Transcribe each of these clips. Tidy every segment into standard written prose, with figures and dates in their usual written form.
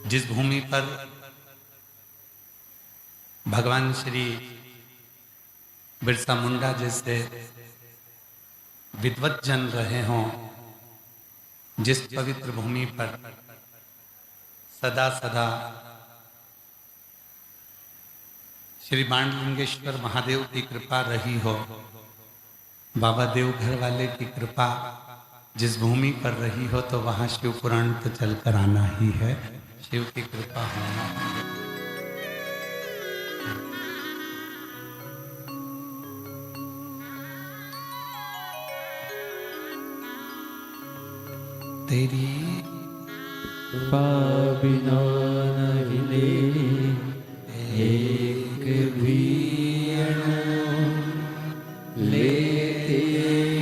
जिस भूमि पर भगवान श्री बिरसा मुंडा जैसे विद्वत जन रहे हों, जिस पवित्र भूमि पर सदा सदा श्री बाणलिंगेश्वर महादेव की कृपा रही हो, बाबा देवघर वाले की कृपा जिस भूमि पर रही हो, तो वहां शिव पुराण तो चलकर आना ही है। शिव की कृपा होना। तेरी कृपा बिना नहीं एक भी लेते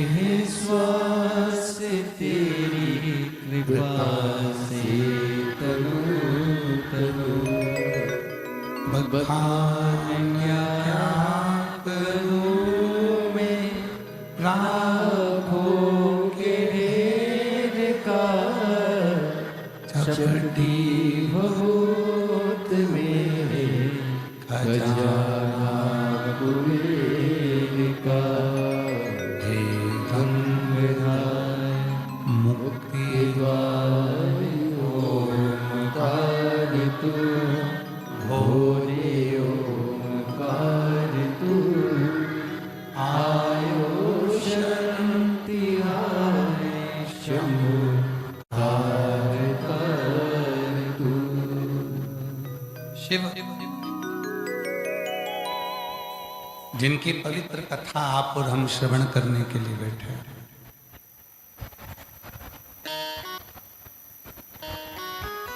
हैं श्वास तेरी कृपा से तनु तनु भगवान क्या करूं मैं राखों के ढेर का चपटी बहुत मेरे खजाना कुबेर का हे गंगाधर मुक्ति द्वार ओमकार तू भोले ओमकार तू आयो शांति हारे शंभु शिव जिनकी पवित्र कथा आप और हम श्रवण करने के लिए बैठे हैं।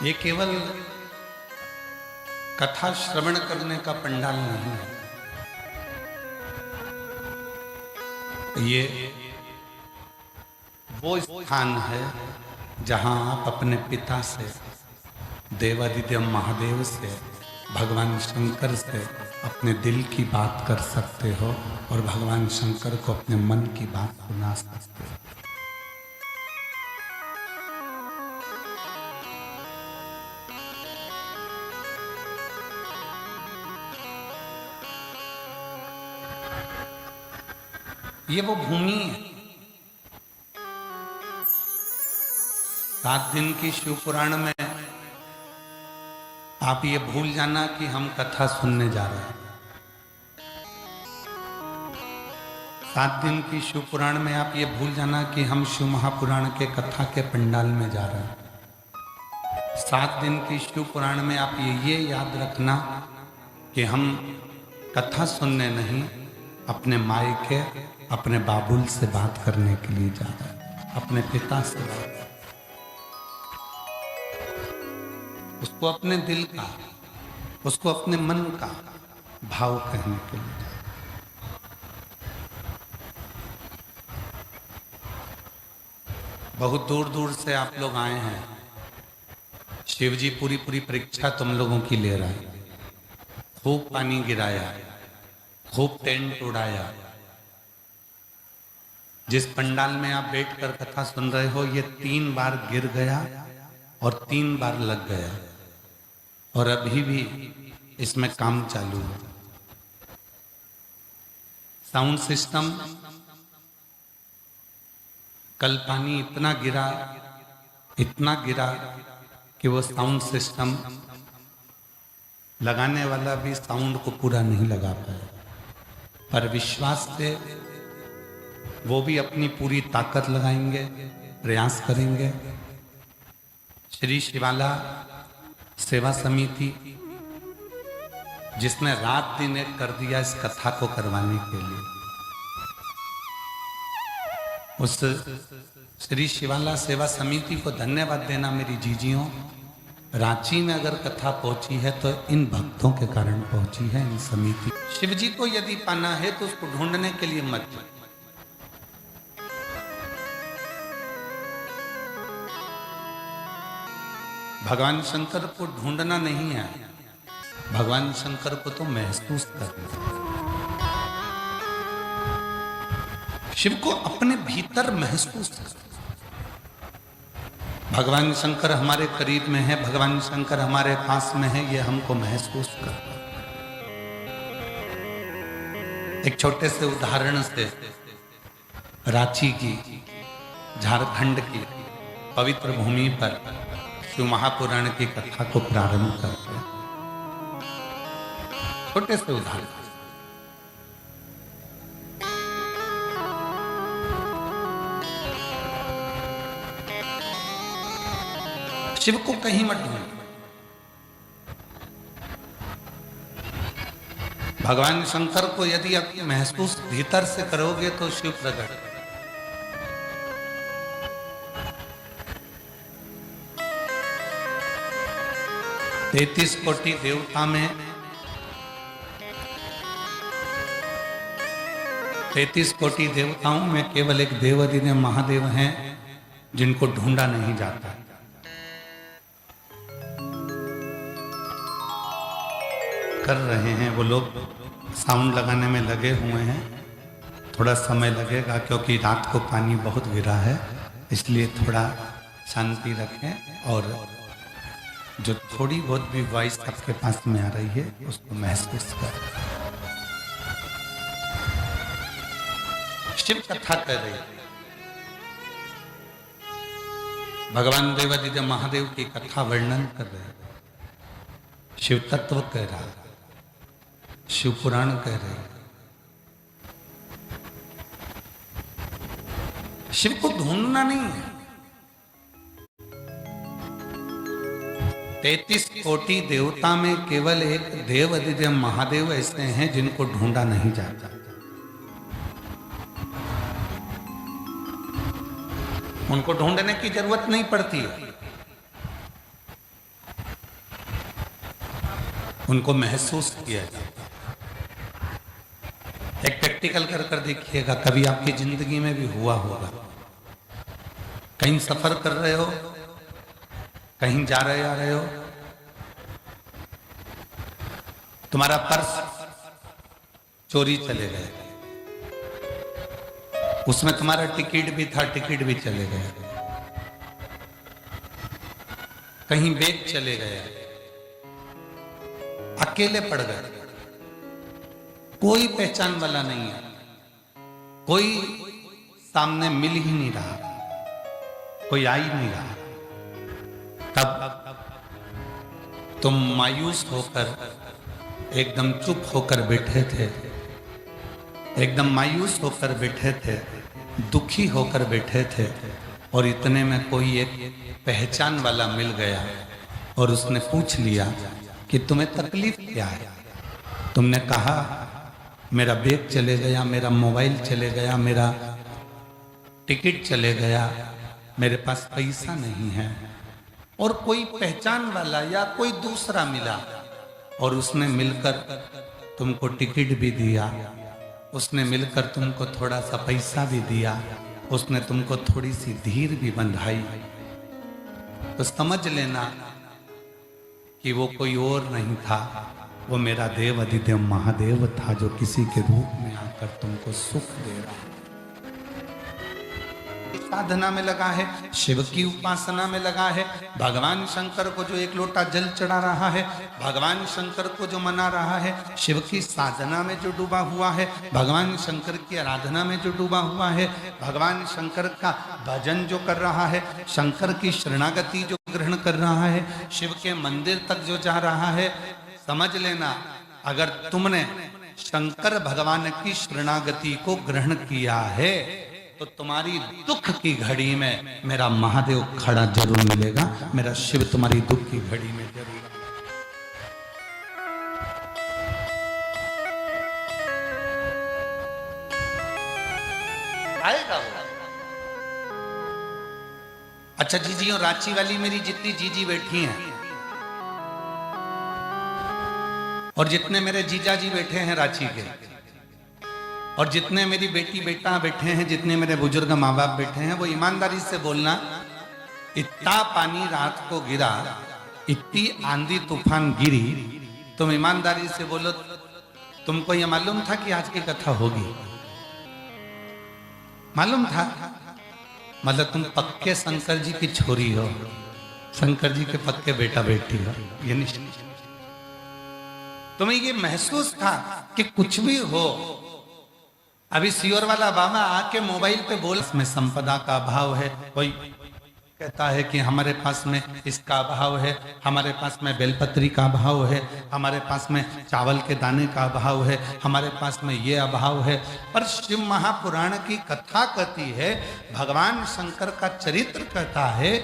ये केवल कथा श्रवण करने का पंडाल नहीं है, ये वो स्थान है जहां आप अपने पिता से, देवादिदेव महादेव से, भगवान शंकर से अपने दिल की बात कर सकते हो और भगवान शंकर को अपने मन की बात सुना सकते हो। ये वो भूमि है। 7 दिन की शिव पुराण में आप ये भूल जाना कि हम कथा सुनने जा रहे हैं। 7 दिन की शिव पुराण में आप ये भूल जाना कि हम शिव महापुराण के कथा के पंडाल में जा रहे हैं। 7 दिन की शिव पुराण में आप ये याद रखना कि हम कथा सुनने नहीं, अपने मायके, अपने बाबुल से बात करने के लिए जा रहे हैं, अपने पिता से बात, उसको अपने दिल का, उसको अपने मन का भाव कहने के लिए। बहुत दूर दूर से आप लोग आए हैं। शिव जी पूरी परीक्षा तुम लोगों की ले रहा है। खूब पानी गिराया, खूब टेंट उड़ाया। जिस पंडाल में आप बैठकर कथा सुन रहे हो, ये 3 बार गिर गया और 3 बार लग गया, और अभी भी इसमें काम चालू है। साउंड सिस्टम, कल पानी इतना गिरा कि वो साउंड सिस्टम लगाने वाला भी साउंड को पूरा नहीं लगा पाया, पर विश्वास से वो भी अपनी पूरी ताकत लगाएंगे, प्रयास करेंगे। श्री शिवाला सेवा समिति, जिसने रात दिन एक कर दिया इस कथा को करवाने के लिए, उस श्री शिवाला सेवा समिति को धन्यवाद देना मेरी जीजियों। रांची में अगर कथा पहुंची है तो इन भक्तों के कारण पहुंची है, इन समिति। शिव जी को यदि पाना है तो उसको ढूंढने के लिए मत जाओ। भगवान शंकर को ढूंढना नहीं है, भगवान शंकर को तो महसूस करना। शिव को अपने भीतर महसूस कर। भगवान शंकर हमारे करीब में है, भगवान शंकर हमारे पास में है, ये हमको महसूस करना। एक छोटे से उदाहरण से रांची की, झारखंड की पवित्र भूमि पर शिव महापुराण की कथा को प्रारंभ करते हैं। छोटे से उदाहरण। शिव को कहीं मत ढूंढो। भगवान शंकर को यदि आप महसूस भीतर से करोगे तो शिव प्रकट। 33 कोटि देवता में 33 कोटि देवताओं में केवल एक देवाधिदेव महादेव हैं जिनको ढूंढा नहीं जाता। कर रहे हैं वो लोग, साउंड लगाने में लगे हुए हैं। थोड़ा समय लगेगा क्योंकि रात को पानी बहुत गिरा है, इसलिए थोड़ा शांति रखें और जो थोड़ी बहुत भी वॉइस आपके पास में आ रही है उसको महसूस करें। शिव कथा कर रही है, भगवान देवादिदेव महादेव की कथा वर्णन कर रहे हैं, शिव तत्व कह रहा है, शिव पुराण कह रहे हैं। शिव को ढूंढना नहीं है। 33 कोटि देवता में केवल एक देव अधिदेव महादेव ऐसे हैं जिनको ढूंढा नहीं जाता। उनको ढूंढने की जरूरत नहीं पड़ती है, उनको महसूस किया जाता। एक प्रैक्टिकल कर देखिएगा, कभी आपकी जिंदगी में भी हुआ होगा। कहीं सफर कर रहे हो, कहीं जा रहे आ रहे हो, तुम्हारा पर्स चोरी चले गए, उसमें तुम्हारा टिकट भी था, टिकट भी चले गए। कहीं बैग चले गए, अकेले पड़ गए, कोई पहचान वाला नहीं है, कोई सामने मिल ही नहीं रहा, कोई आ ही नहीं रहा। तब तुम मायूस होकर एकदम चुप होकर बैठे थे, एकदम मायूस होकर बैठे थे, दुखी होकर बैठे थे, और इतने में कोई एक पहचान वाला मिल गया और उसने पूछ लिया कि तुम्हें तकलीफ क्या है। तुमने कहा मेरा बैग चले गया, मेरा मोबाइल चले गया, मेरा टिकट चले गया, मेरे पास पैसा नहीं है। और कोई पहचान वाला या कोई दूसरा मिला और उसने मिलकर तुमको टिकट भी दिया, उसने मिलकर तुमको थोड़ा सा पैसा भी दिया, उसने तुमको थोड़ी सी धीर भी बंधाई, तो समझ लेना कि वो कोई और नहीं था, वो मेरा देव अधिदेव महादेव था जो किसी के रूप में आकर तुमको सुख दे रहा है। साधना में लगा है, शिव की उपासना में लगा है, भगवान शंकर को जो एक लोटा जल चढ़ा रहा है, भगवान शंकर को जो मना रहा है, शिव की साधना में जो डूबा हुआ है, भगवान शंकर की आराधना में जो डूबा हुआ है, भगवान शंकर का भजन जो कर रहा है, शंकर की शरणागति जो ग्रहण कर रहा है, शिव के मंदिर तक जो जा रहा है, समझ लेना अगर तुमने शंकर भगवान की शरणागति को ग्रहण किया है तो तुम्हारी दुख की घड़ी में मेरा महादेव खड़ा जरूर मिलेगा, मेरा शिव तुम्हारी दुख की घड़ी में जरूर आएगा। अच्छा जीजी, और रांची वाली मेरी जितनी जीजी बैठी हैं और जितने मेरे जीजा जी बैठे हैं रांची के, और जितने मेरी बेटी बेटा बैठे हैं, जितने मेरे बुजुर्ग माँ बाप बैठे हैं, वो ईमानदारी से बोलना, इतना पानी रात को गिरा, इतनी आंधी तूफान गिरी, तुम ईमानदारी से बोलो, तुमको ये मालूम था कि आज की कथा होगी? मालूम था? मतलब तुम पक्के शंकर जी की छोरी हो, शंकर जी के पक्के बेटा बेटी हो, ये निश्चित। तुम्हें ये महसूस था कि कुछ भी हो। अभी सियोर वाला बाबा आके मोबाइल पे बोल, इसमें संपदा का अभाव है, कोई कहता है कि हमारे पास में इसका अभाव है, हमारे पास में बेलपत्री का अभाव है, हमारे पास में चावल के दाने का अभाव है, हमारे पास में ये अभाव है। पर शिव महापुराण की कथा कहती है, भगवान शंकर का चरित्र कहता है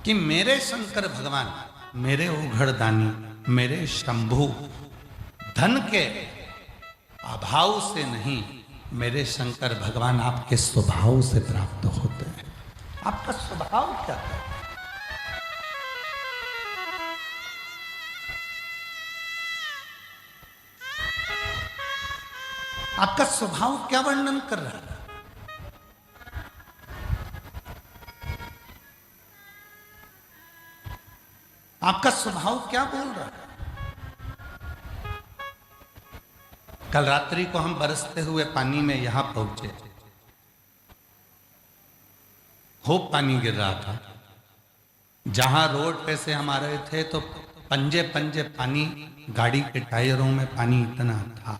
कि मेरे शंकर भगवान, मेरे उघड़दानी, मेरे शंभु धन के अभाव से नहीं, मेरे शंकर भगवान आपके स्वभाव से प्राप्त होते हैं। आपका स्वभाव क्या है? आपका स्वभाव क्या वर्णन कर रहा है? आपका स्वभाव क्या बोल रहा है? कल रात्रि को हम बरसते हुए पानी में यहां पहुंचे, खूब पानी गिर रहा था। जहां रोड पे से हम आ रहे थे तो पंजे पंजे पानी, गाड़ी के टायरों में पानी इतना था,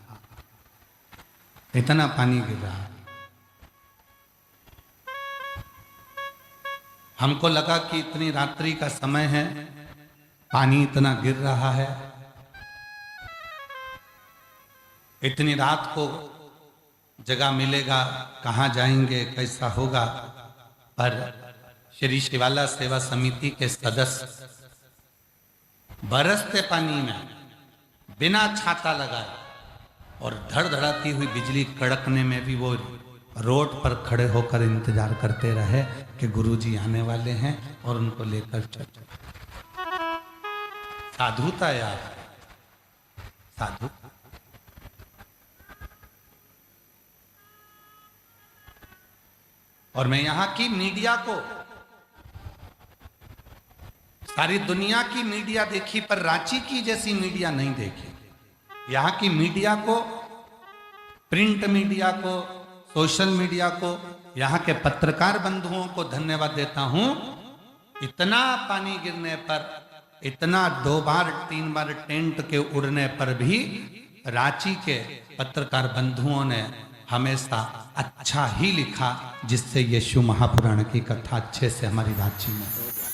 इतना पानी गिर रहा। हमको लगा कि इतनी रात्रि का समय है, पानी इतना गिर रहा है, इतनी रात को जगह मिलेगा, कहाँ जाएंगे, कैसा होगा। पर श्री शिवाला सेवा समिति के सदस्य बरसते पानी में बिना छाता लगाए और धड़धड़ाती हुई बिजली कड़कने में भी वो रोड पर खड़े होकर इंतजार करते रहे कि गुरुजी आने वाले हैं और उनको लेकर चल। साधुता यार, साधु। और मैं यहां की मीडिया को, सारी दुनिया की मीडिया देखी पर रांची की जैसी मीडिया नहीं देखी। यहां की मीडिया को, प्रिंट मीडिया को, सोशल मीडिया को, यहां के पत्रकार बंधुओं को धन्यवाद देता हूं। इतना पानी गिरने पर, इतना 2 बार 3 बार टेंट के उड़ने पर भी रांची के पत्रकार बंधुओं ने हमेशा अच्छा ही लिखा, जिससे ये शिव महापुराण की कथा अच्छे से हमारी रांची में हो जाए।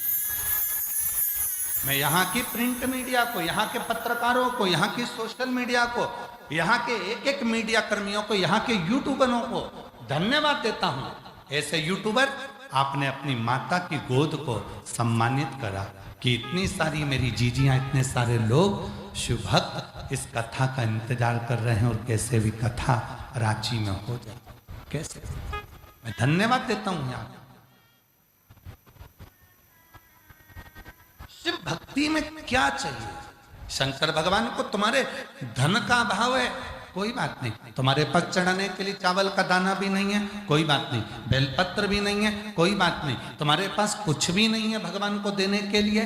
मैं यहाँ की प्रिंट मीडिया को, यहाँ के पत्रकारों को, यहाँ की सोशल मीडिया को, यहाँ के एक एक मीडिया कर्मियों को, यहाँ के यूट्यूबरों को धन्यवाद देता हूँ। ऐसे यूट्यूबर, आपने अपनी माता की गोद को सम्मानित करा कि इतनी सारी मेरी जीजियाँ, इतने सारे लोग शिव भक्त इस कथा का इंतजार कर रहे हैं और कैसे भी कथा रांची में हो जाए। कैसे? मैं धन्यवाद देता हूं। यहाँ शिव भक्ति में क्या चाहिए? शंकर भगवान को तुम्हारे धन का अभाव है, कोई बात नहीं। तुम्हारे पास चढ़ाने के लिए चावल का दाना भी नहीं है, कोई बात नहीं। बेलपत्र भी नहीं है, कोई बात नहीं। तुम्हारे पास कुछ भी नहीं है भगवान को देने के लिए।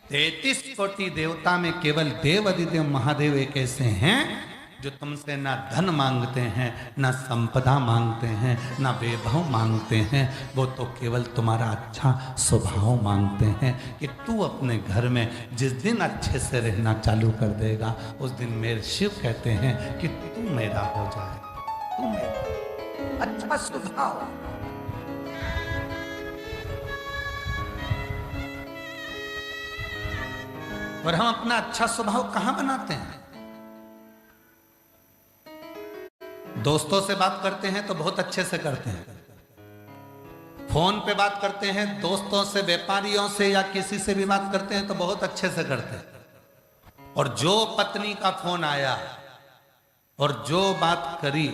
33 कोटि देवता में केवल देव अधिदेव महादेव एक ऐसे हैं जो तुमसे ना धन मांगते हैं, ना संपदा मांगते हैं, ना वैभव मांगते हैं। वो तो केवल तुम्हारा अच्छा स्वभाव मांगते हैं कि तू अपने घर में जिस दिन अच्छे से रहना चालू कर देगा, उस दिन मेरे शिव कहते हैं कि तू मेरा हो जाए, तू मेरा। अच्छा स्वभाव। और हम अपना अच्छा स्वभाव कहां बनाते हैं? दोस्तों से बात करते हैं तो बहुत अच्छे से करते हैं, फोन पे बात करते हैं, दोस्तों से, व्यापारियों से या किसी से भी बात करते हैं तो बहुत अच्छे से करते हैं। और जो पत्नी का फोन आया और जो बात करी,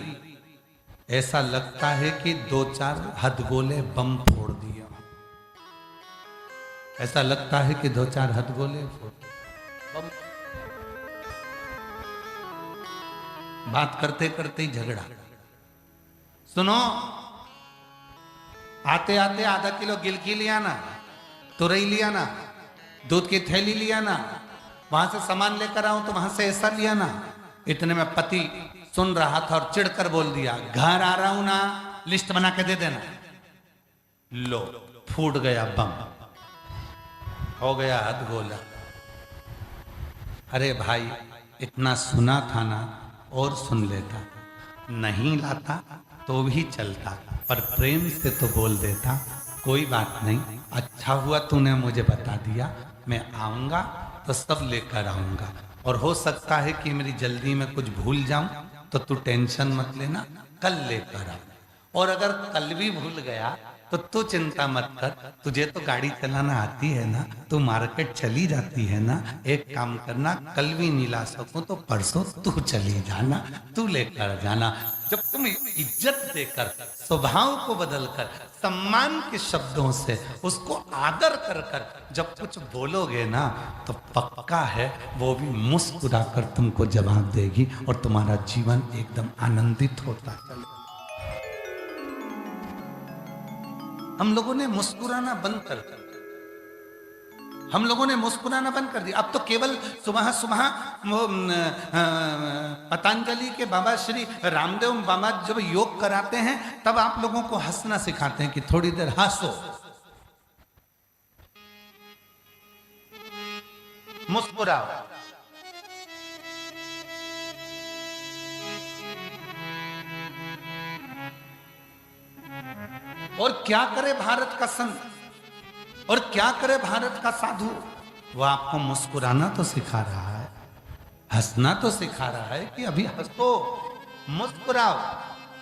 ऐसा लगता है कि 2-4 हथगोले बम फोड़ दिया। ऐसा लगता है कि 2-4 हथगोले बम। बात करते करते ही झगड़ा। सुनो, आते आते आधा किलो गिलकी लिया ना, तुरई लिया ना, दूध की थैली लिया ना, वहां से सामान लेकर आऊं तो वहां से ऐसा लिया ना। इतने में पति सुन रहा था और चिढ़कर बोल दिया, घर आ रहा हूं ना, लिस्ट बना के दे देना। लो फूट गया बम, हो गया हथगोला। अरे भाई इतना सुना था ना, और सुन लेता, नहीं लाता तो भी चलता, पर प्रेम से तो बोल देता कोई बात नहीं, अच्छा हुआ तूने मुझे बता दिया, मैं आऊंगा तो सब लेकर आऊंगा, और हो सकता है कि मेरी जल्दी में कुछ भूल जाऊं तो तू टेंशन मत लेना, कल लेकर आ। और अगर कल भी भूल गया तो तू चिंता मत कर, तुझे तो गाड़ी चलाना आती है ना, तू मार्केट चली जाती है ना, एक काम करना, कल भी नहीं ला सकूं तो परसों तू चली जाना, तू लेकर जाना। जब तुम इज्जत देकर, स्वभाव को बदलकर, सम्मान के शब्दों से उसको आदर कर कर जब कुछ बोलोगे ना, तो पक्का है वो भी मुस्कुरा कर तुमको जवाब देगी और तुम्हारा जीवन एकदम आनंदित होता चलेगा। हम लोगों ने मुस्कुराना बंद कर दिया, हम लोगों ने मुस्कुराना बंद कर दिया। अब तो केवल सुबह सुबह वो पतंजलि के बाबा श्री रामदेव बाबा जब योग कराते हैं तब आप लोगों को हंसना सिखाते हैं कि थोड़ी देर हंसो, मुस्कुराओ। और क्या करे भारत का संत, और क्या करे भारत का साधु, वो आपको मुस्कुराना तो सिखा रहा है, हंसना तो सिखा रहा है कि अभी हंसो, मुस्कुराओ,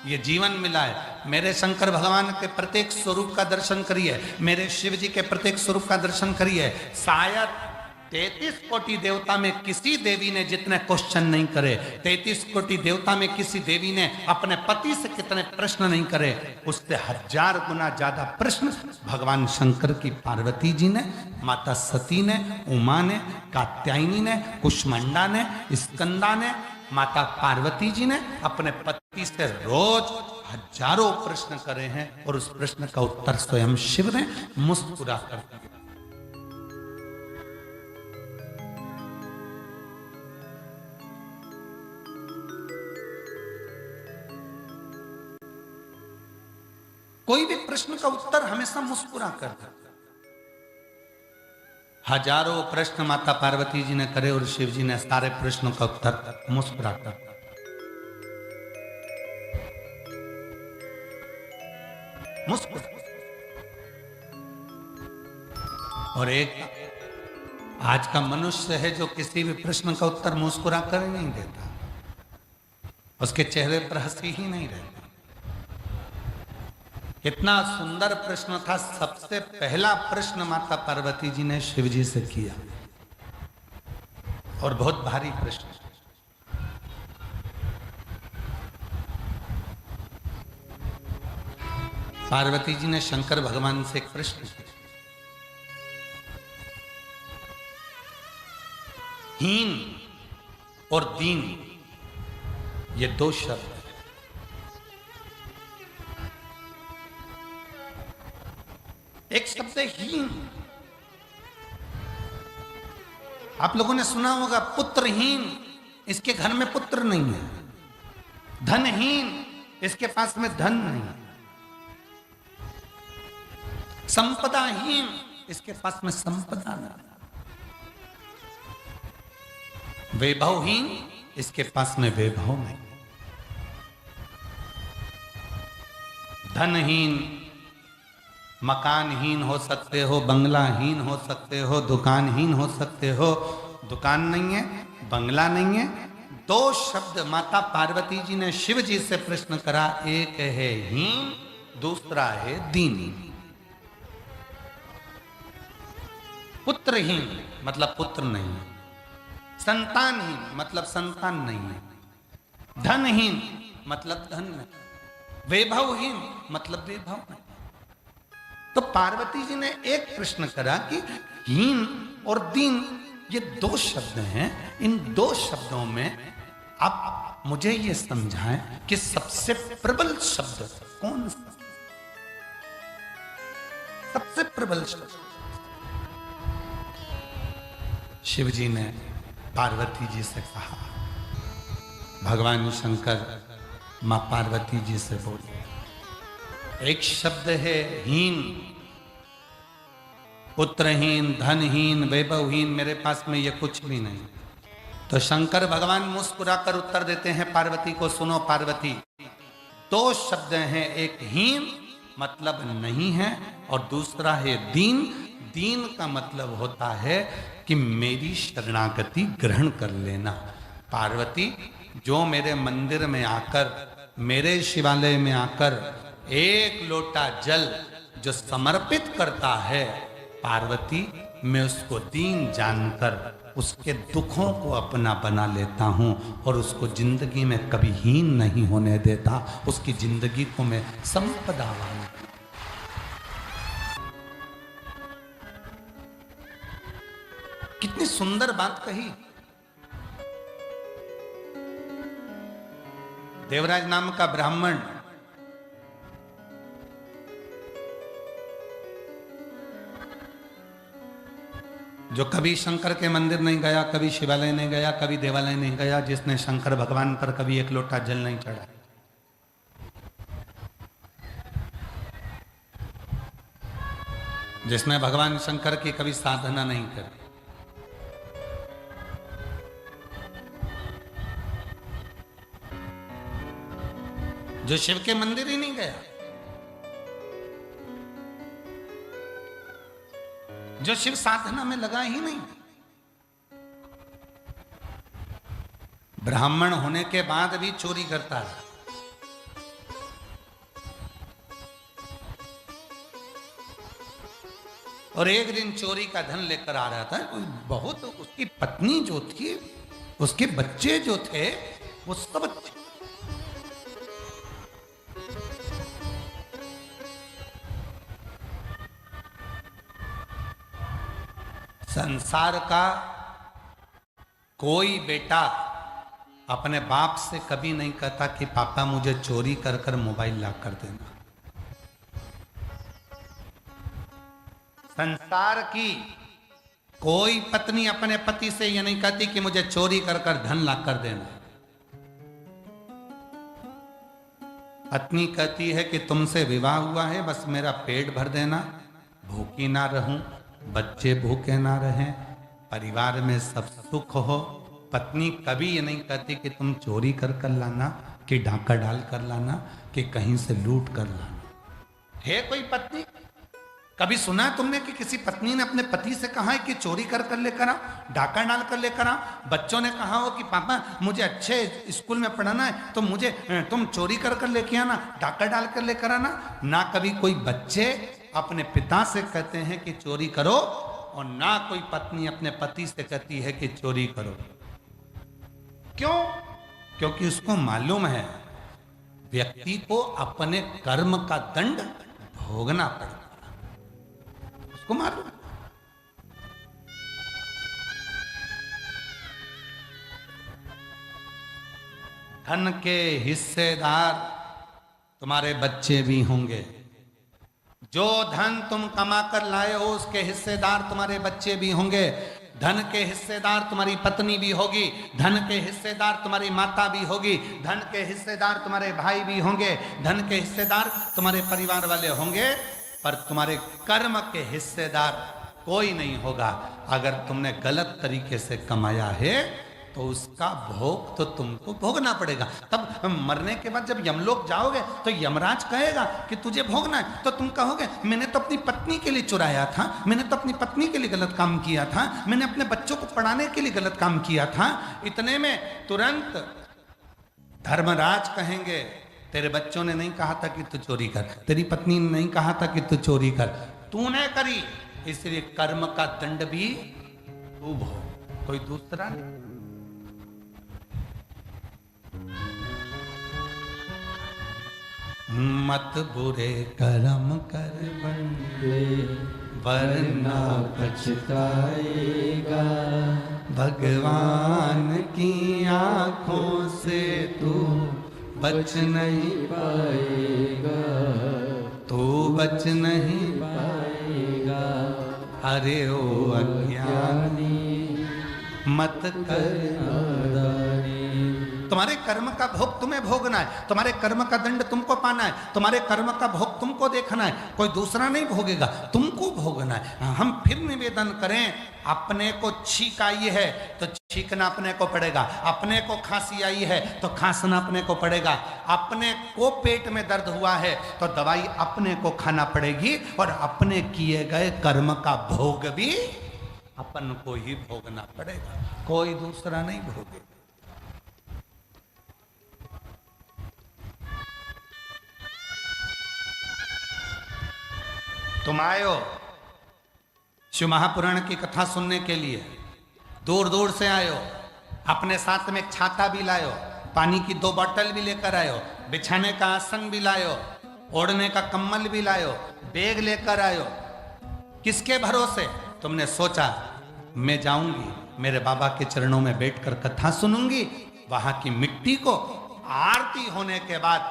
ये जीवन मिला है। मेरे शंकर भगवान के प्रत्येक स्वरूप का दर्शन करिए, मेरे शिव जी के प्रत्येक स्वरूप का दर्शन करिए। शायद 33 कोटि देवता में किसी देवी ने जितने क्वेश्चन नहीं करे, 33 कोटि देवता में किसी देवी ने अपने पति से कितने प्रश्न नहीं करे, उससे 1000 गुना ज्यादा प्रश्न भगवान शंकर की पार्वती जी ने, माता सती ने, उमा ने, कात्यायनी ने, कुष्मांडा ने, स्कंदा ने, माता पार्वती जी ने अपने पति से रोज हजारों प्रश्न करे हैं, और उस प्रश्न का उत्तर स्वयं शिव ने मुस्कुरा कर दिया। कोई भी प्रश्न का उत्तर हमेशा मुस्कुरा कर दे। हजारों प्रश्न माता पार्वती जी ने करे और शिव जी ने सारे प्रश्नों का उत्तर मुस्कुरा कर। मुस्कुरा। और एक आज का मनुष्य है जो किसी भी प्रश्न का उत्तर मुस्कुरा कर ही नहीं देता, उसके चेहरे पर हंसी ही नहीं रहती। कितना सुंदर प्रश्न था, सबसे पहला प्रश्न माता पार्वती जी ने शिव जी से किया, और बहुत भारी प्रश्न। पार्वती जी ने शंकर भगवान से एक प्रश्न किया, हीन और दीन ये दो शब्द, एक शब्द हीन, आप लोगों ने सुना होगा पुत्रहीन, इसके घर में पुत्र नहीं है। धनहीन, इसके पास में धन नहीं है। संपदाहीन, इसके पास में संपदा नहीं। वैभवहीन, इसके पास में वैभव नहीं। धनहीन, मकानहीन हो सकते हो, बंगलाहीन हो सकते हो, दुकानहीन हो सकते हो। दुकान नहीं है, बंगला नहीं है। दो शब्द माता पार्वती जी ने शिव जी से प्रश्न करा, एक है हीन, दूसरा है दीन। पुत्रहीन मतलब पुत्र नहीं है, संतानहीन मतलब संतान नहीं है, धनहीन मतलब धन नहीं, वैभवहीन मतलब वैभव नहीं। तो पार्वती जी ने एक प्रश्न करा कि हीन और दीन ये दो शब्द हैं, इन दो शब्दों में आप मुझे ये समझाएं कि सबसे प्रबल शब्द कौन सा, सबसे प्रबल शब्द। शिव जी ने पार्वती जी से कहा, भगवान शंकर मां पार्वती जी से बोले, एक शब्द है हीन, पुत्रहीन, धनहीन, वैभवहीन, मेरे पास में ये कुछ भी नहीं। तो शंकर भगवान मुस्कुराकर उत्तर देते हैं पार्वती को, सुनो पार्वती, दो शब्द हैं, एक हीन मतलब नहीं है और दूसरा है दीन। दीन का मतलब होता है कि मेरी शरणागति ग्रहण कर लेना। पार्वती, जो मेरे मंदिर में आकर, मेरे शिवालय में आकर एक लोटा जल जो समर्पित करता है, पार्वती मैं उसको दीन जानकर उसके दुखों को अपना बना लेता हूं और उसको जिंदगी में कभी हीन नहीं होने देता, उसकी जिंदगी को मैं संपदावान। कितनी सुंदर बात कही। देवराज नाम का ब्राह्मण जो कभी शंकर के मंदिर नहीं गया, कभी शिवालय नहीं गया, कभी देवालय नहीं गया, जिसने शंकर भगवान पर कभी एक लोटा जल नहीं चढ़ा, जिसने भगवान शंकर की कभी साधना नहीं करी, जो शिव के मंदिर ही नहीं गया, जो शिव साधना में लगा ही नहीं, ब्राह्मण होने के बाद भी चोरी करता है। और एक दिन चोरी का धन लेकर आ रहा था, बहुत उसकी पत्नी जो थी, उसके बच्चे जो थे, वो सब संसार का कोई बेटा अपने बाप से कभी नहीं कहता कि पापा मुझे चोरी कर कर मोबाइल ला कर देना। संसार की कोई पत्नी अपने पति से यह नहीं कहती कि मुझे चोरी कर कर धन ला कर देना। पत्नी कहती है कि तुमसे विवाह हुआ है, बस मेरा पेट भर देना, भूखी ना रहूं, बच्चे भूखे ना रहें, परिवार में सब सुख हो। पत्नी कभी ये नहीं कहती कि तुम चोरी कर कर लाना, कि डाका डाल कर लाना, कि कहीं से लूट कर लाना। है कोई पत्नी? कभी सुना है तुमने कि किसी पत्नी ने अपने पति से कहा है कि चोरी कर कर लेकर आ, डाका डाल कर लेकर आ? बच्चों ने कहा हो कि पापा मुझे अच्छे स्कूल में पढ़ाना है, तो मुझे तुम चोरी कर कर लेके आना, डाका डाल कर लेकर आना। ना कभी कोई बच्चे अपने पिता से कहते हैं कि चोरी करो, और ना कोई पत्नी अपने पति से कहती है कि चोरी करो। क्यों? क्योंकि उसको मालूम है व्यक्ति को अपने कर्म का दंड भोगना पड़ता, उसको मालूम। धन के हिस्सेदार तुम्हारे बच्चे भी होंगे। जो धन तुम कमा कर लाए हो उसके हिस्सेदार तुम्हारे बच्चे भी होंगे। धन के हिस्सेदार तुम्हारी पत्नी भी होगी, धन के हिस्सेदार तुम्हारी माता भी होगी, धन के हिस्सेदार तुम्हारे भाई भी होंगे, धन के हिस्सेदार तुम्हारे परिवार वाले होंगे, पर तुम्हारे कर्म के हिस्सेदार कोई नहीं होगा। अगर तुमने गलत तरीके से कमाया है तो उसका भोग तो तुमको भोगना पड़ेगा। तब मरने के बाद जब यमलोक जाओगे तो यमराज कहेगा कि तुझे भोगना है, तो तुम कहोगे मैंने तो अपनी पत्नी के लिए चुराया था, मैंने तो अपनी पत्नी के लिए गलत काम किया था, मैंने अपने बच्चों को पढ़ाने के लिए गलत काम किया था। इतने में तुरंत धर्मराज कहेंगे तेरे बच्चों ने नहीं कहा था कि तू चोरी कर, तेरी पत्नी ने नहीं कहा था कि तू चोरी कर, तूने करी, इसलिए कर्म का दंड भी तू भोग, कोई दूसरा नहीं। मत बुरे कर्म कर बंदे वरना पछताएगा, भगवान की आंखों से तू बच नहीं पाएगा, तू बच नहीं पाएगा। अरे ओ अज्ञानी मत कर नादानी तुम्हारे कर्म का भोग तुम्हें भोगना है, तुम्हारे कर्म का दंड तुमको पाना है, तुम्हारे कर्म का भोग तुमको देखना है, कोई दूसरा नहीं भोगेगा, तुमको भोगना है। हम फिर निवेदन करें, अपने को छींक आई है तो छींकना अपने को पड़ेगा, अपने को खांसी आई है तो खांसना अपने को पड़ेगा, अपने को पेट में दर्द हुआ है तो दवाई अपने को खाना पड़ेगी, और अपने किए गए कर्म का भोग भी अपन को ही भोगना पड़ेगा, कोई दूसरा नहीं भोगेगा। तुम आयो शिव महापुराण की कथा सुनने के लिए, दूर दूर से आयो, अपने साथ में एक छाता भी लायो, पानी की 2 बोतल भी लेकर आयो, बिछाने का आसन भी लायो, ओढ़ने का कम्बल भी लायो, बैग लेकर आयो। किसके भरोसे? तुमने सोचा मैं जाऊंगी, मेरे बाबा के चरणों में बैठकर कथा सुनूंगी, वहां की मिट्टी को आरती होने के बाद,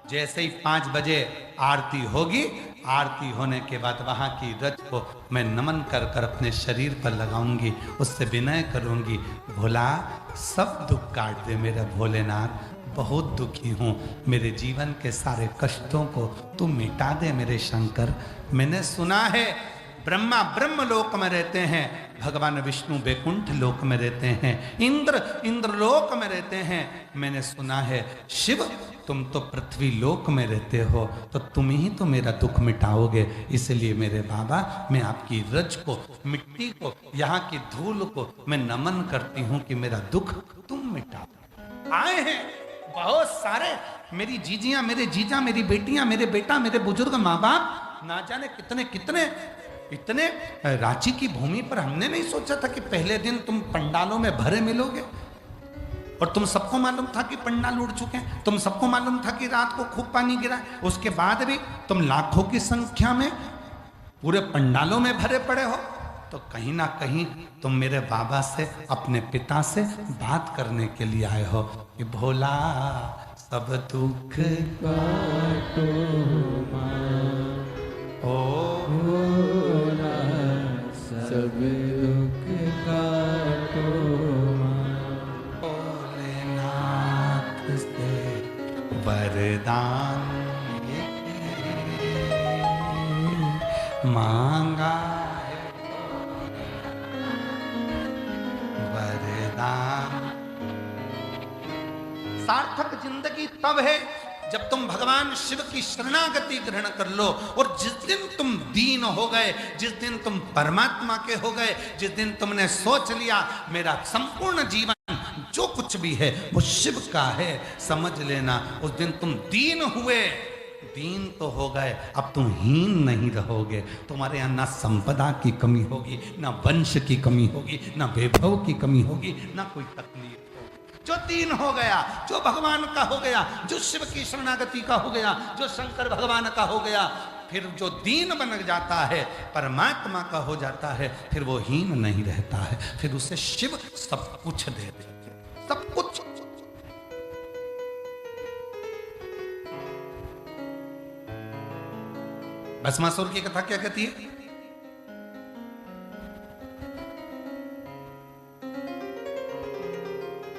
जैसे ही 5 बजे आरती होगी, आरती होने के बाद वहां की रज को मैं नमन कर कर अपने शरीर पर लगाऊंगी, उससे विनय करूंगी, भोला सब दुख काट दे मेरा भोलेनाथ, बहुत दुखी हूँ, मेरे जीवन के सारे कष्टों को तू मिटा दे मेरे शंकर। मैंने सुना है ब्रह्मा ब्रह्म लोक में रहते हैं, भगवान विष्णु वैकुंठ लोक में रहते हैं, इंद्र इंद्रलोक में रहते हैं, मैंने सुना है शिव तुम तो पृथ्वी लोक में रहते हो, तो तुम ही तो मेरा दुख मिटाओगे, इसलिए मेरे बाबा मैं आपकी रज को, मिट्टी को, यहाँ की धूल को मैं नमन करती हूँ कि मेरा दुख तुम मिटाओ। आए हैं बहुत सारे, मेरी जीजियां, मेरे जीजा, मेरी बेटियां, मेरे बेटा, मेरे बुजुर्ग माँ बाप, ना जाने कितने कितने, इतने रांची की भूमि पर हमने नहीं सोचा था कि पहले दिन तुम पंडालों में भरे मिलोगे, और तुम सबको मालूम था कि पंडाल उड़ चुके हैं, तुम सबको मालूम था कि रात को खूब पानी गिरा, उसके बाद भी तुम लाखों की संख्या में पूरे पंडालों में भरे पड़े हो, तो कहीं ना कहीं तुम मेरे बाबा से, अपने पिता से बात करने के लिए आए हो कि भोला सब दुख काटो ओ भोला, सब दुख काटो भोलेनाथ से वरदान मांगा है, वरदान। सार्थक जिंदगी तब है जब तुम भगवान शिव की शरणागति ग्रहण कर लो, और जिस दिन तुम दीन हो गए, जिस दिन तुम परमात्मा के हो गए, जिस दिन तुमने सोच लिया मेरा संपूर्ण जीवन जो कुछ भी है वो शिव का है, समझ लेना उस दिन तुम दीन हुए, दीन तो हो गए, अब तुम हीन नहीं रहोगे। तुम्हारे यहाँ ना संपदा की कमी होगी, ना वंश की कमी होगी, ना वैभव की कमी होगी, ना कोई तकलीफ। जो दीन हो गया, जो भगवान का हो गया, जो शिव की शरणागति का हो गया, जो शंकर भगवान का हो गया, फिर जो दीन बन जाता है, परमात्मा का हो जाता है, फिर वो हीन नहीं रहता है, फिर उसे शिव सब कुछ दे देते, सब कुछ। भस्मासुर की कथा क्या कहती है?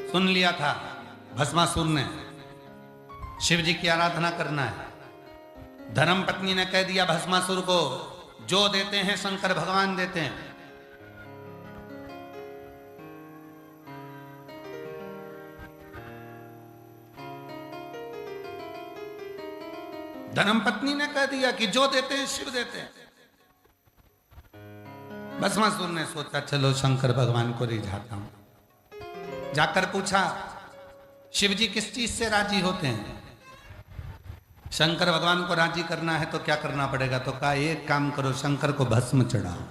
सुन लिया था भस्मासुर ने, शिव जी की आराधना करना है, धर्म पत्नी ने कह दिया भस्मासुर को, जो देते हैं शंकर भगवान देते हैं। धर्म पत्नी ने कह दिया कि जो देते हैं शिव देते हैं। भस्मासुर ने सोचा चलो शंकर भगवान को रिझाता हूं, जाकर पूछा शिव जी किस चीज से राजी होते हैं? शंकर भगवान को राजी करना है तो क्या करना पड़ेगा? तो कहा एक काम करो, शंकर को भस्म चढ़ाओ।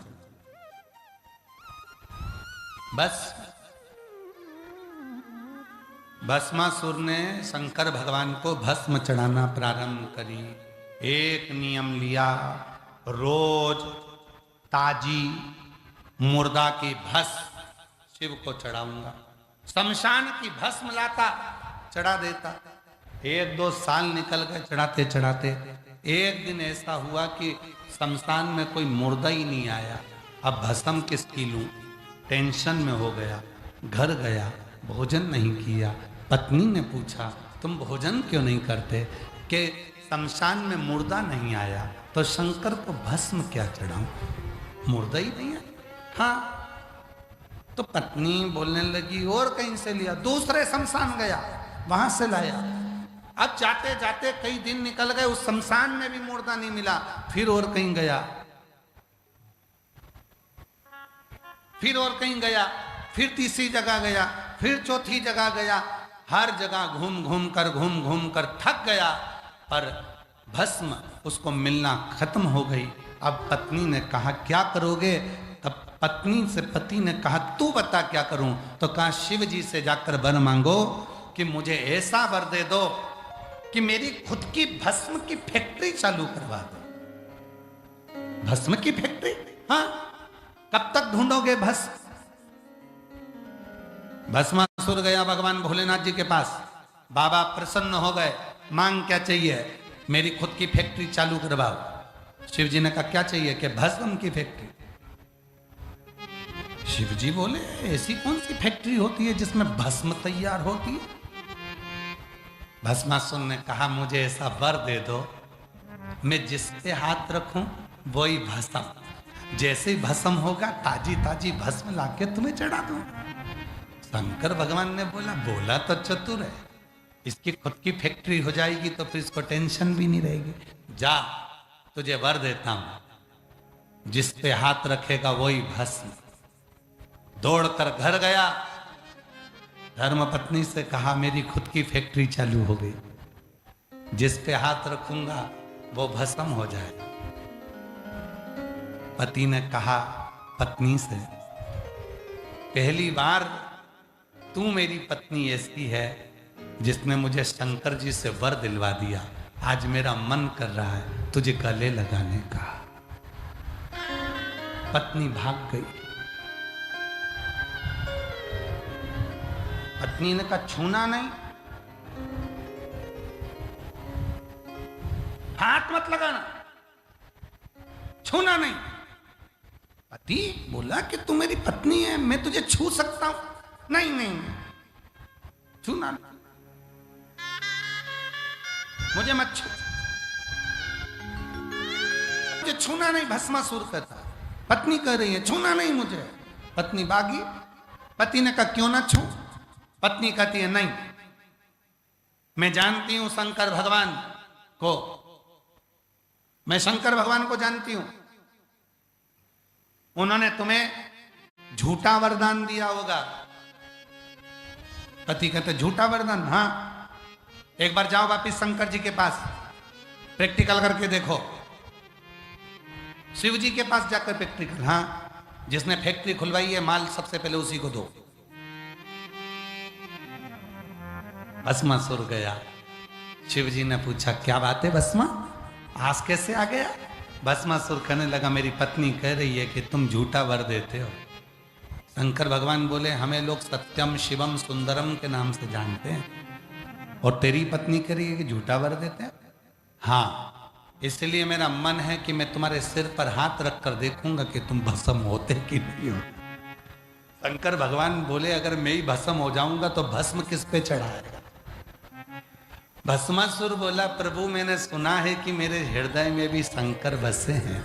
बस भस्मासुर ने शंकर भगवान को भस्म चढ़ाना प्रारंभ करी। एक नियम लिया, रोज ताजी मुर्दा की भस्म शिव को चढ़ाऊंगा। शमशान की भस्म लाता, चढ़ा देता। 1-2 साल निकल गए चढ़ाते चढ़ाते। एक दिन ऐसा हुआ कि शमशान में कोई मुर्दा ही नहीं आया। अब भस्म किसकी लूं? टेंशन में हो गया, घर गया, भोजन नहीं किया। पत्नी ने पूछा तुम भोजन क्यों नहीं करते? कि शमशान में मुर्दा नहीं आया तो शंकर को भस्म क्या चढ़ाऊं, मुर्दा ही नहीं है। हाँ, तो पत्नी बोलने लगी और कहीं से लिया, दूसरे शमशान गया वहां से लाया। अब जाते जाते कई दिन निकल गए, उस शमशान में भी मुर्दा नहीं मिला, फिर और कहीं गया, फिर और कहीं गया, फिर तीसरी जगह गया, फिर चौथी जगह गया। हर जगह घूम घूम कर थक गया, पर भस्म उसको मिलना खत्म हो गई। अब पत्नी ने कहा क्या करोगे? तब पत्नी से पति ने कहा तू बता क्या करूं? तो कहा शिव जी से जाकर वर मांगो कि मुझे ऐसा वर दे दो कि मेरी खुद की भस्म की फैक्ट्री चालू करवा दो। भस्म की फैक्ट्री? हाँ, कब तक ढूंढोगे भस्म? भस्मासुर गया भगवान भोलेनाथ जी के पास, बाबा प्रसन्न हो गए, मांग क्या चाहिए? मेरी खुद की फैक्ट्री चालू करवाओ। शिव जी ने कहा क्या चाहिए? कि भस्म की फैक्ट्री। शिव जी बोले ऐसी कौन सी फैक्ट्री होती है जिसमें भस्म तैयार होती है? भस्मासुर ने कहा मुझे ऐसा वर दे दो, मैं जिस पे हाथ रखूं वही भस्म, जैसे ही भस्म होगा ताजी ताजी भस्म लाके तुम्हें चढ़ा दूं। शंकर भगवान ने बोला तो चतुर है, इसकी खुद की फैक्ट्री हो जाएगी तो फिर इसको टेंशन भी नहीं रहेगी। जा, तुझे वर देता हूं, जिस पे हाथ रखेगा वही भस्म। दौड़कर घर गया, धर्मपत्नी से कहा मेरी खुद की फैक्ट्री चालू हो गई, जिस पे हाथ रखूंगा वो भस्म हो जाए। पति ने कहा पत्नी से पहली बार तू मेरी पत्नी ऐसी है जिसने मुझे शंकर जी से वर दिलवा दिया, आज मेरा मन कर रहा है तुझे गले लगाने का। पत्नी भाग गई। पत्नी ने कहा छूना नहीं, हाथ मत लगाना, छूना नहीं। पति बोला कि तू मेरी पत्नी है, मैं तुझे छू सकता हूं? नहीं नहीं, छूना नहीं, मुझे मत छू, मुझे छूना नहीं। भस्मासुर कहता, पत्नी कह रही है छूना नहीं मुझे। पत्नी भागी। पति ने कहा क्यों ना छू? पत्नी कहती है नहीं, मैं जानती हूं शंकर भगवान को, मैं शंकर भगवान को जानती हूं, उन्होंने तुम्हें झूठा वरदान दिया होगा। पति कहते झूठा वरदान? हाँ, एक बार जाओ वापिस शंकर जी के पास, प्रैक्टिकल करके देखो। शिव जी के पास जाकर प्रैक्टिकल, हाँ, जिसने फैक्ट्री खुलवाई है माल सबसे पहले उसी को दो। भस्मासुर गया, शिव जी ने पूछा क्या बात है भस्मा, आज कैसे आ गया? भस्मासुर कहने लगा मेरी पत्नी कह रही है कि तुम झूठा वर देते हो। शंकर भगवान बोले हमें लोग सत्यम शिवम सुंदरम के नाम से जानते हैं, और तेरी पत्नी कह रही है कि झूठा वर देते हैं। हाँ, इसलिए मेरा मन है कि मैं तुम्हारे सिर पर हाथ रखकर देखूंगा कि तुम भस्म होते कि नहीं हो। शंकर भगवान बोले अगर मैं ही भस्म हो जाऊंगा तो भस्म किस पे चढ़ाएगा? भस्मासुर बोला प्रभु मैंने सुना है कि मेरे हृदय में भी शंकर बसे हैं,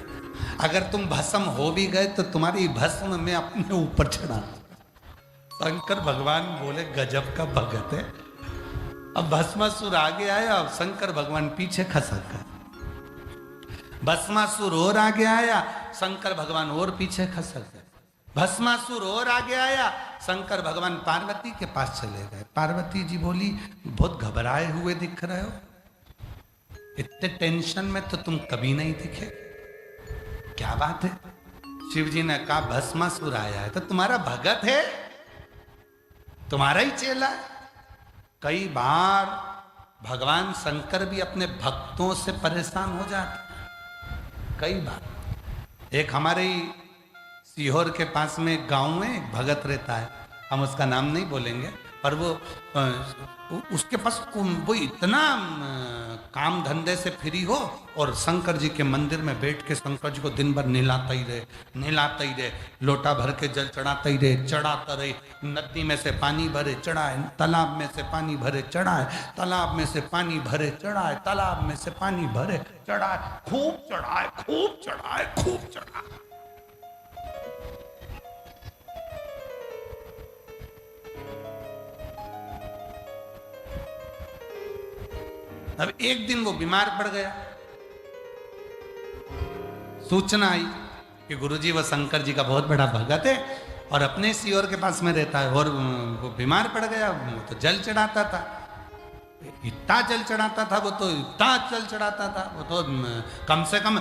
अगर तुम भस्म हो भी गए तो तुम्हारी भस्म मैं अपने ऊपर चढ़ा। शंकर भगवान बोले गजब का भगत है। अब भस्मासुर आगे आया, अब शंकर भगवान पीछे खसक गए। भस्मासुर और आगे आया, शंकर भगवान और पीछे खसक गए। भस्मासुर और आगे आया, शंकर भगवान पार्वती के पास चले गए। पार्वती जी बोली बहुत घबराए हुए दिख रहे हो, इतने टेंशन में तो तुम कभी नहीं दिखे, क्या बात है? शिव जी ने कहा भस्मासुर आया है तो तुम्हारा भगत है, तुम्हारा ही चेला है। कई बार भगवान शंकर भी अपने भक्तों से परेशान हो जाते, कई बार। एक हमारे सीहोर के पास में एक गांव में एक भगत रहता है, हम उसका नाम नहीं बोलेंगे, पर वो उसके पास वो इतना काम धंधे से फ्री हो और शंकर जी के मंदिर में बैठ के शंकर जी को दिन भर नहलाता ही रहे, लोटा भर के जल चढ़ाता ही रहे, चढ़ाता रहे। नदी में से पानी भरे चढ़ाए, तालाब में से पानी भरे चढ़ाए, तालाब में से पानी भरे चढ़ाए, तालाब में से पानी भरे चढ़ाए, खूब चढ़ाए, खूब चढ़ाए, खूब चढ़ाए। अब एक दिन वो बीमार पड़ गया। सूचना आई कि गुरुजी वह शंकर जी का बहुत बड़ा भगत है और अपने सियोर के पास में रहता है, और वो बीमार पड़ गया। वो तो जल चढ़ाता था, इतना जल चढ़ाता था, वो तो इतना जल चढ़ाता था, वो तो कम से कम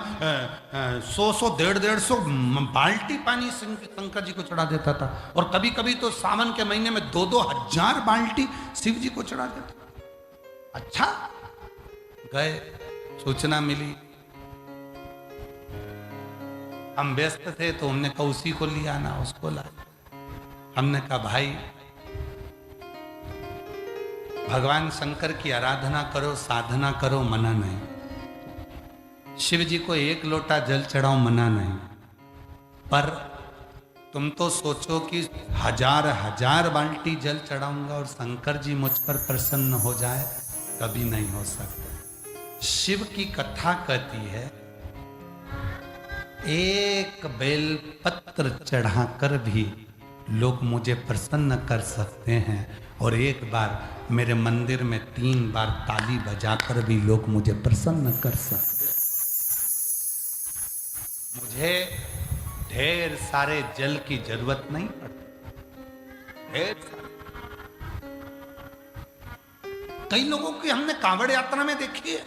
100 150 बाल्टी पानी शंकर जी को चढ़ा देता था। और कभी कभी तो सावन के महीने में 2-2 हजार बाल्टी शिव जी को चढ़ा देता। अच्छा, गए, सूचना मिली, हम व्यस्त थे तो हमने कहा उसी को लिया ना, उसको ला। हमने कहा भाई भगवान शंकर की आराधना करो, साधना करो, मना नहीं। शिव जी को 1 लोटा जल चढ़ाओ, मना नहीं। पर तुम तो सोचो कि 1000 बाल्टी जल चढ़ाऊंगा और शंकर जी मुझ पर प्रसन्न हो जाए, कभी नहीं हो सकता। शिव की कथा कहती है, एक बेलपत्र चढ़ाकर भी लोग मुझे प्रसन्न कर सकते हैं, और एक बार मेरे मंदिर में 3 बार ताली बजाकर भी लोग मुझे प्रसन्न कर सकते हैं। मुझे ढेर सारे जल की जरूरत नहीं पड़ती। ढेर सारे। कई लोगों की हमने कांवड़ यात्रा में देखी है,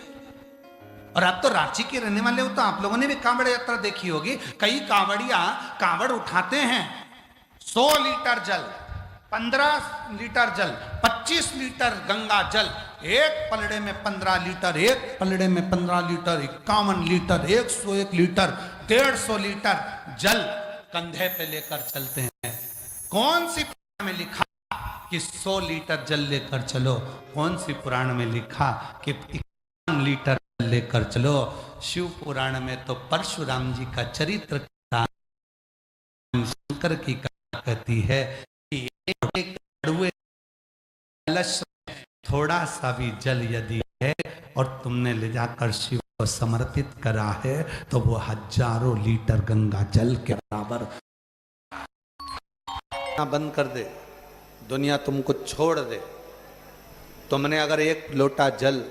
और आप तो रांची के रहने वाले हो तो आप लोगों ने भी कांवड़ यात्रा देखी होगी। कई कांवड़िया कांवड़ उठाते हैं, 100 लीटर जल, 15 लीटर जल, 25 लीटर गंगा जल, एक पलड़े में 15 लीटर, एक पलड़े में 15 लीटर, 51 लीटर, 101 लीटर, 150 लीटर जल कंधे पे लेकर चलते हैं। कौन सी पुराण में लिखा कि 100 लीटर जल लेकर चलो? कौन सी पुराण में लिखा कि 51 लीटर लेकर चलो? शिव पुराण में तो परशुराम जी का चरित्र शंकर की कथा कहती है कि एक कड़ुए कलश में थोड़ा सा भी जल यदि है और तुमने ले जाकर शिव को समर्पित करा है, तो वो 1000 लीटर गंगा जल के बराबर। बंद कर दे, दुनिया तुमको छोड़ दे। तुमने अगर 1 लोटा जल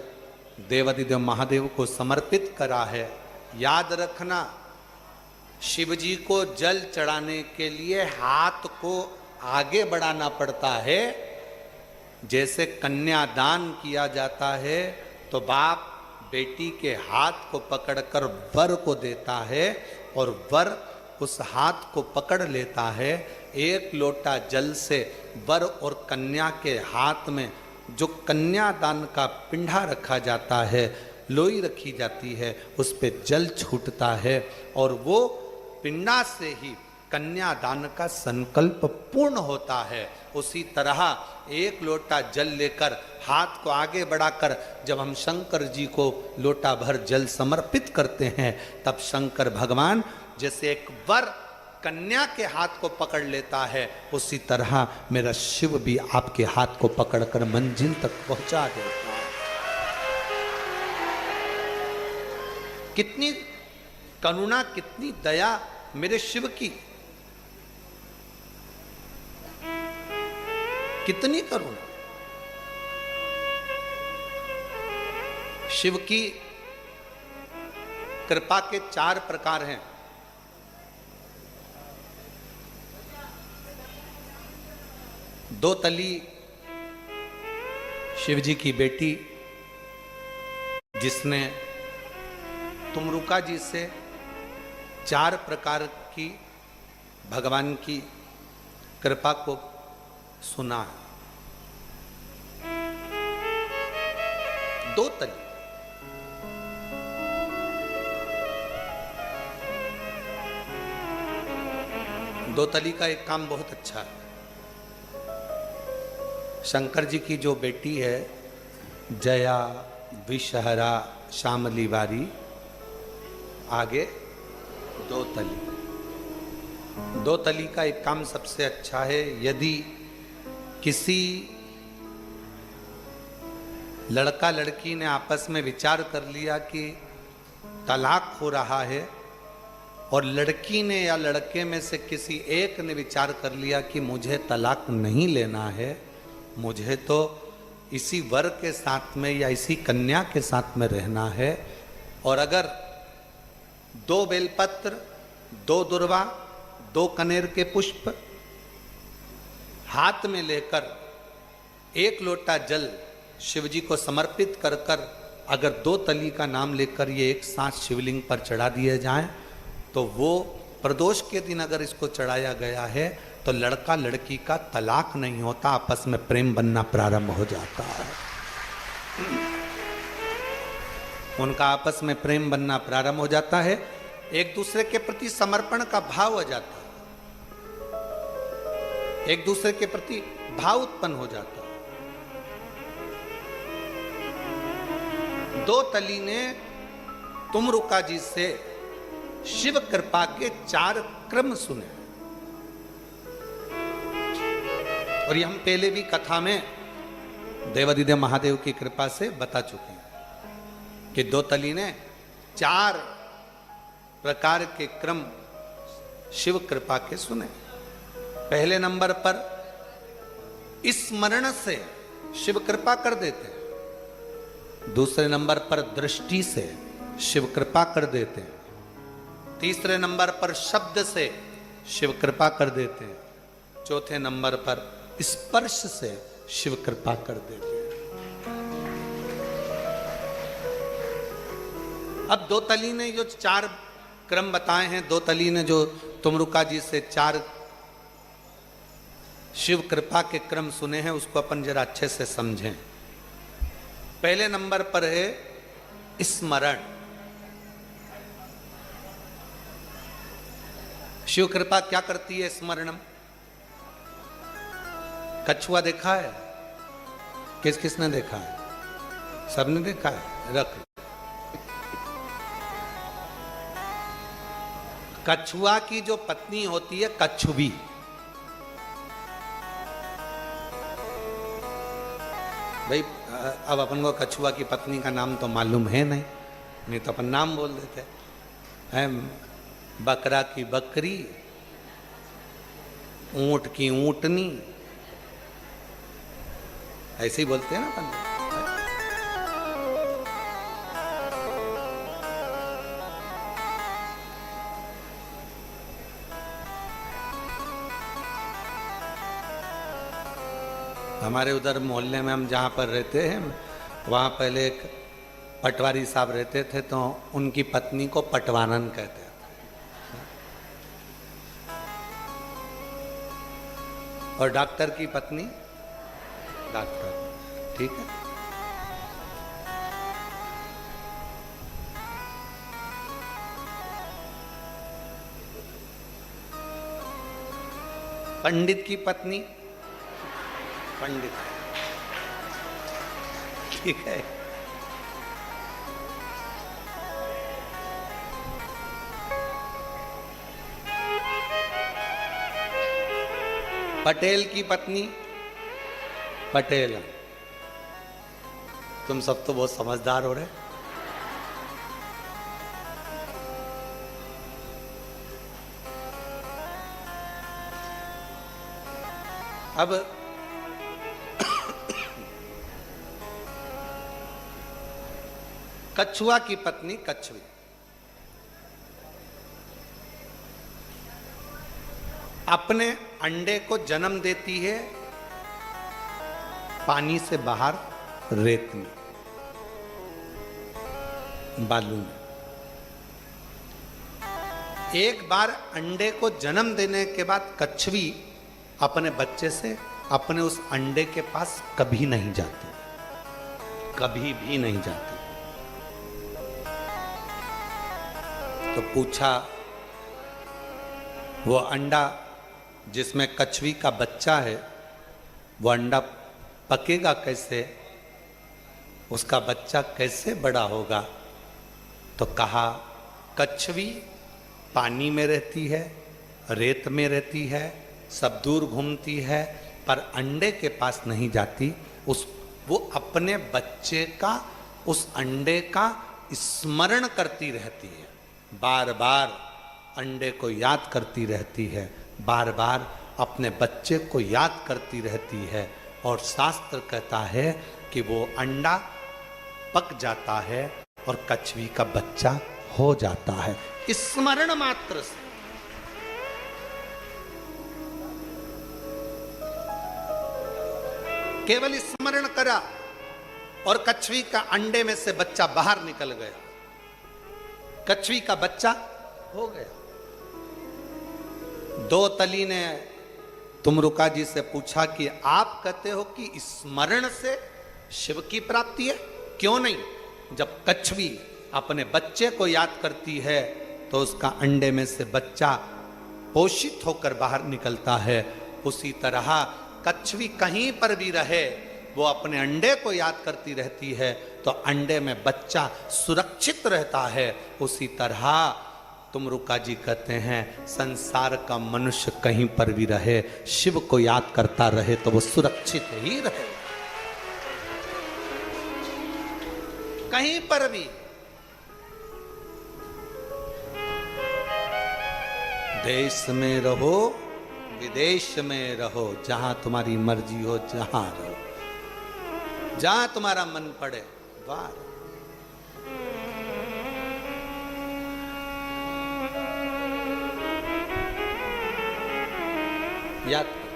देवाधिदेव महादेव को समर्पित करा है, याद रखना शिव जी को जल चढ़ाने के लिए हाथ को आगे बढ़ाना पड़ता है। जैसे कन्यादान किया जाता है तो बाप बेटी के हाथ को पकड़कर वर को देता है और वर उस हाथ को पकड़ लेता है। 1 लोटा जल से वर और कन्या के हाथ में जो कन्यादान का पिंडा रखा जाता है, लोई रखी जाती है, उस पे जल छूटता है और वो पिंडा से ही कन्यादान का संकल्प पूर्ण होता है। उसी तरह 1 लोटा जल लेकर हाथ को आगे बढ़ाकर जब हम शंकर जी को लोटा भर जल समर्पित करते हैं, तब शंकर भगवान जैसे एक वर कन्या के हाथ को पकड़ लेता है, उसी तरह मेरा शिव भी आपके हाथ को पकड़कर मंजिल तक पहुंचा देता है। कितनी करुणा, कितनी दया मेरे शिव की, कितनी करुणा। शिव की कृपा के 4 प्रकार हैं। दो तली शिव जी की बेटी जिसने तुमरुका जी से 4 प्रकार की भगवान की कृपा को सुना। 2 तली, दो तली का एक काम बहुत अच्छा है। शंकर जी की जो बेटी है जया, विषहरा, श्यामली बारी, आगे दो तली। दो तली का एक काम सबसे अच्छा है, यदि किसी लड़का लड़की ने आपस में विचार कर लिया कि तलाक हो रहा है, और लड़की ने या लड़के में से किसी एक ने विचार कर लिया कि मुझे तलाक नहीं लेना है, मुझे तो इसी वर के साथ में या इसी कन्या के साथ में रहना है, और अगर 2 बेलपत्र, 2 दुर्वा, 2 कनेर के पुष्प हाथ में लेकर 1 लोटा जल शिव जी को समर्पित कर कर अगर 2 तली का नाम लेकर ये एक साथ शिवलिंग पर चढ़ा दिए जाएं, तो वो प्रदोष के दिन अगर इसको चढ़ाया गया है तो लड़का लड़की का तलाक नहीं होता, आपस में प्रेम बनना प्रारंभ हो जाता है। उनका आपस में प्रेम बनना प्रारंभ हो जाता है, एक दूसरे के प्रति समर्पण का भाव हो जाता है, एक दूसरे के प्रति भाव उत्पन्न हो जाता है। 2 तली ने तुमरुका जी से शिव कृपा के 4 क्रम सुने, और ये हम पहले भी कथा में देवादिदेव महादेव की कृपा से बता चुके हैं कि 2 तली ने 4 प्रकार के क्रम शिव कृपा के सुने। पहले नंबर पर स्मरण से शिव कृपा कर देते हैं, दूसरे नंबर पर दृष्टि से शिव कृपा कर देते हैं, तीसरे नंबर पर शब्द से शिव कृपा कर देते हैं, चौथे नंबर पर स्पर्श से शिव कृपा कर देते हैं। अब 2 तली ने जो 4 क्रम बताए हैं, 2 तली ने जो तुमरुका जी से 4 शिव कृपा के क्रम सुने हैं, उसको अपन जरा अच्छे से समझें। पहले नंबर पर है स्मरण। शिव कृपा क्या करती है स्मरणम? कछुआ देखा है? किस किसने देखा है? सबने देखा है? रख। कछुआ की जो पत्नी होती है कछुवी, भाई अब अपन को कछुआ की पत्नी का नाम तो मालूम है नहीं तो अपन नाम बोल देते हैं। बकरा की बकरी, ऊंट की ऊंटनी, ऐसे ही बोलते हैं ना अपन। हमारे उधर मोहल्ले में हम जहाँ पर रहते हैं वहाँ पहले एक पटवारी साहब रहते थे, तो उनकी पत्नी को पटवानन कहते हैं। और डॉक्टर की पत्नी डॉक्टर, ठीक है। पंडित की पत्नी पंडित, ठीक है। पटेल की पत्नी पटेल। तुम सब तो बहुत समझदार हो रहे। अब कछुआ की पत्नी कछुई, अपने अंडे को जन्म देती है पानी से बाहर रेत में, बालू में। एक बार अंडे को जन्म देने के बाद कछुई अपने बच्चे से अपने उस अंडे के पास कभी नहीं जाती, कभी भी नहीं जाती। तो पूछा, वो अंडा जिसमें कछुई का बच्चा है, वो अंडा पकेगा कैसे, उसका बच्चा कैसे बड़ा होगा? तो कहा कछवी पानी में रहती है, रेत में रहती है, सब दूर घूमती है, पर अंडे के पास नहीं जाती। वो अपने बच्चे का, उस अंडे का स्मरण करती रहती है, बार बार अंडे को याद करती रहती है, बार बार अपने बच्चे को याद करती रहती है। और शास्त्र कहता है कि वो अंडा पक जाता है और कछवी का बच्चा हो जाता है, स्मरण मात्र से। केवल स्मरण करा और कछवी का अंडे में से बच्चा बाहर निकल गया, कछवी का बच्चा हो गया। दो तली ने तुमरुका जी से पूछा कि आप कहते हो कि स्मरण से शिव की प्राप्ति है, क्यों नहीं? जब कछवी अपने बच्चे को याद करती है तो उसका अंडे में से बच्चा पोषित होकर बाहर निकलता है। उसी तरह कछवी कहीं पर भी रहे, वो अपने अंडे को याद करती रहती है तो अंडे में बच्चा सुरक्षित रहता है। उसी तरह तुमरुका जी कहते हैं संसार का मनुष्य कहीं पर भी रहे, शिव को याद करता रहे तो वो सुरक्षित ही रहे, कहीं पर भी। देश में रहो, विदेश में रहो, जहां तुम्हारी मर्जी हो, जहां रहो, जहां तुम्हारा मन पड़े, वाह। याद करते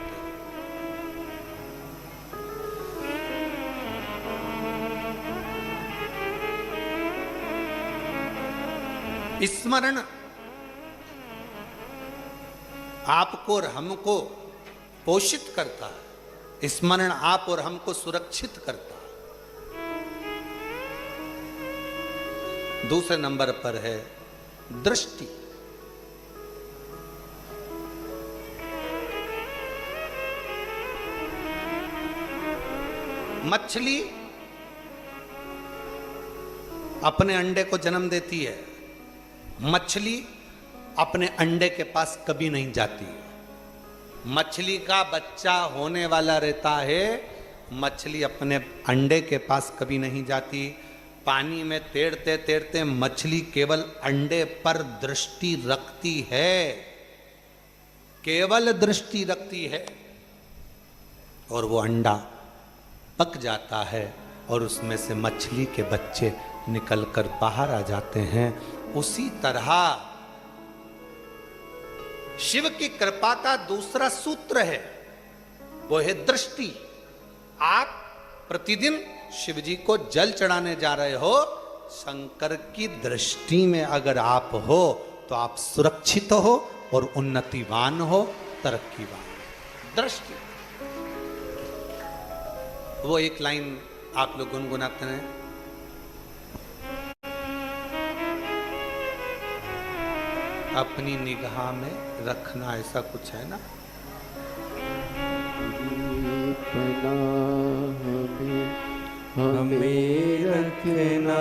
स्मरण आपको और हमको पोषित करता है, स्मरण आप और हमको सुरक्षित करता है। दूसरे नंबर पर है दृष्टि। मछली अपने अंडे को जन्म देती है, मछली अपने अंडे के पास कभी नहीं जाती। मछली का बच्चा होने वाला रहता है, मछली अपने अंडे के पास कभी नहीं जाती। पानी में तैरते तैरते मछली केवल अंडे पर दृष्टि रखती है, केवल दृष्टि रखती है, और वो अंडा पक जाता है और उसमें से मछली के बच्चे निकलकर बाहर आ जाते हैं। उसी तरह शिव की कृपा का दूसरा सूत्र है, वो है दृष्टि। आप प्रतिदिन शिव जी को जल चढ़ाने जा रहे हो, शंकर की दृष्टि में अगर आप हो तो आप सुरक्षित हो और उन्नतिवान हो, तरक्कीवान। दृष्टि, वो एक लाइन आप लोग गुनगुनाते हैं, अपनी निगाह में रखना, ऐसा कुछ है ना। हमें रखना